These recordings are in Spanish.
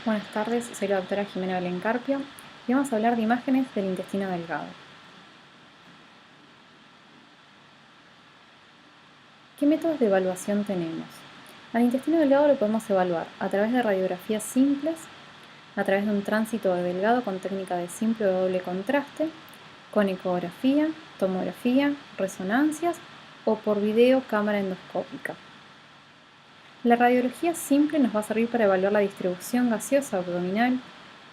Buenas tardes, soy la doctora Jimena Belén Carpio y vamos a hablar de imágenes del intestino delgado. ¿Qué métodos de evaluación tenemos? Al intestino delgado lo podemos evaluar a través de radiografías simples, a través de un tránsito de delgado con técnica de simple o doble contraste, con ecografía, tomografía, resonancias o por video cámara endoscópica. La radiología simple nos va a servir para evaluar la distribución gaseosa abdominal,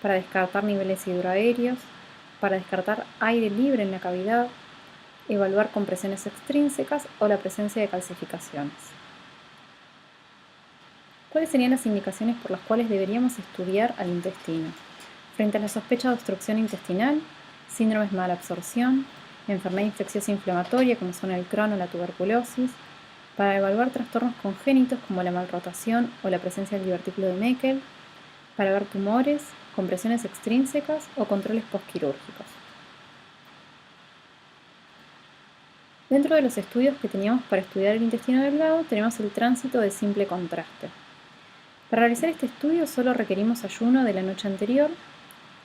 para descartar niveles hidroaéreos, para descartar aire libre en la cavidad, evaluar compresiones extrínsecas o la presencia de calcificaciones. ¿Cuáles serían las indicaciones por las cuales deberíamos estudiar al intestino? Frente a la sospecha de obstrucción intestinal, síndromes de malabsorción, enfermedad infecciosa inflamatoria como son el Crohn o la tuberculosis, para evaluar trastornos congénitos como la malrotación o la presencia del divertículo de Meckel, para ver tumores, compresiones extrínsecas o controles postquirúrgicos. Dentro de los estudios que teníamos para estudiar el intestino delgado, tenemos el tránsito de simple contraste. Para realizar este estudio solo requerimos ayuno de la noche anterior.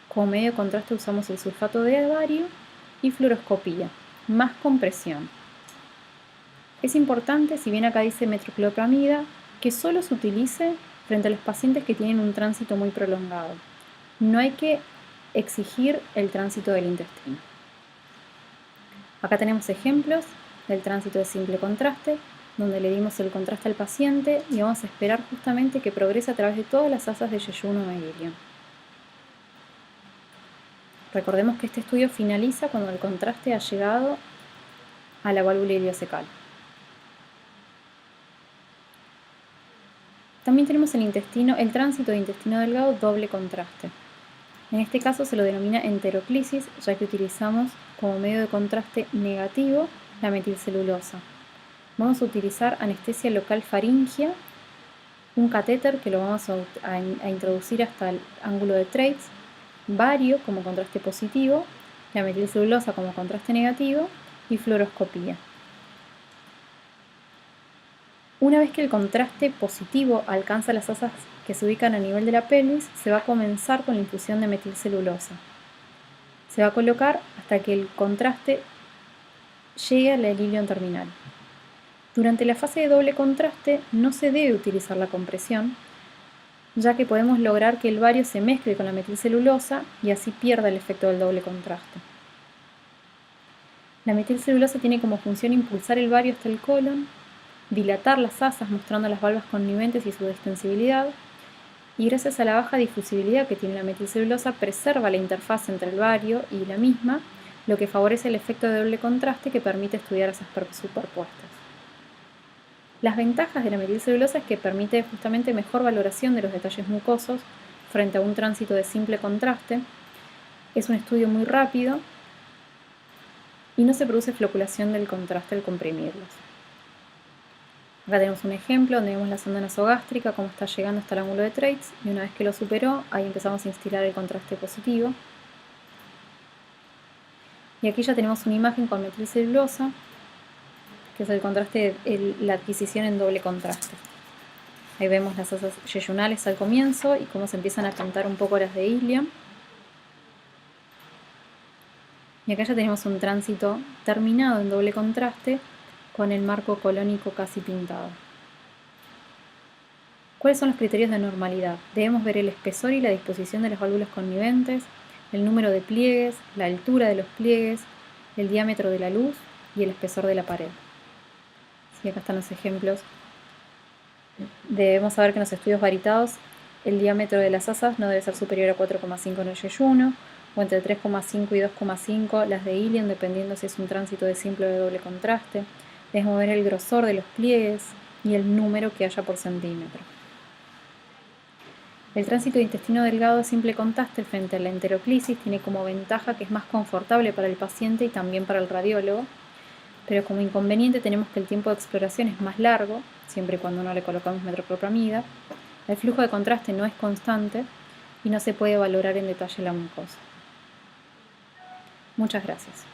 Como medio de contraste usamos el sulfato de bario y fluoroscopía, más compresión. Es importante, si bien acá dice metoclopramida, que solo se utilice frente a los pacientes que tienen un tránsito muy prolongado. No hay que exigir el tránsito del intestino. Acá tenemos ejemplos del tránsito de simple contraste, donde le dimos el contraste al paciente y vamos a esperar justamente que progrese a través de todas las asas de yeyuno o Mendelian. Recordemos que este estudio finaliza cuando el contraste ha llegado a la válvula iliocecal. También tenemos el tránsito de intestino delgado doble contraste. En este caso se lo denomina enteroclisis, ya que utilizamos como medio de contraste negativo la metilcelulosa. Vamos a utilizar anestesia local faríngea, un catéter que lo vamos a introducir hasta el ángulo de Treitz, bario como contraste positivo, la metilcelulosa como contraste negativo y fluoroscopía. Una vez que el contraste positivo alcanza las asas que se ubican a nivel de la pelvis, se va a comenzar con la infusión de metilcelulosa. Se va a colocar hasta que el contraste llegue al ilion terminal. Durante la fase de doble contraste no se debe utilizar la compresión, ya que podemos lograr que el bario se mezcle con la metilcelulosa y así pierda el efecto del doble contraste. La metilcelulosa tiene como función impulsar el bario hasta el colon, dilatar las asas mostrando las valvas conniventes y su distensibilidad, y gracias a la baja difusibilidad que tiene la metilcelulosa preserva la interfaz entre el bario y la misma, lo que favorece el efecto de doble contraste que permite estudiar asas superpuestas. Las ventajas de la metilcelulosa es que permite justamente mejor valoración de los detalles mucosos frente a un tránsito de simple contraste, es un estudio muy rápido y no se produce floculación del contraste al comprimirlos. Acá tenemos un ejemplo donde vemos la sonda nasogástrica, cómo está llegando hasta el ángulo de Treitz, y una vez que lo superó, ahí empezamos a instilar el contraste positivo. Y aquí ya tenemos una imagen con metilcelulosa, que es el contraste, la adquisición en doble contraste. Ahí vemos las asas yeyunales al comienzo y cómo se empiezan a cantar un poco las de ilion. Y acá ya tenemos un tránsito terminado en doble contraste, con el marco colónico casi pintado. ¿Cuáles son los criterios de normalidad? Debemos ver el espesor y la disposición de las válvulas conniventes, el número de pliegues, la altura de los pliegues, el diámetro de la luz y el espesor de la pared. Sí, acá están los ejemplos. Debemos saber que en los estudios varitados el diámetro de las asas no debe ser superior a 4,5 en el yeyuno, o entre 3,5 y 2,5 las de ilion, dependiendo si es un tránsito de simple o de doble contraste. Debemos ver el grosor de los pliegues y el número que haya por centímetro. El tránsito de intestino delgado de simple contraste frente a la enteroclisis tiene como ventaja que es más confortable para el paciente y también para el radiólogo, pero como inconveniente tenemos que el tiempo de exploración es más largo, siempre y cuando no le colocamos metoclopramida, el flujo de contraste no es constante y no se puede valorar en detalle la mucosa. Muchas gracias.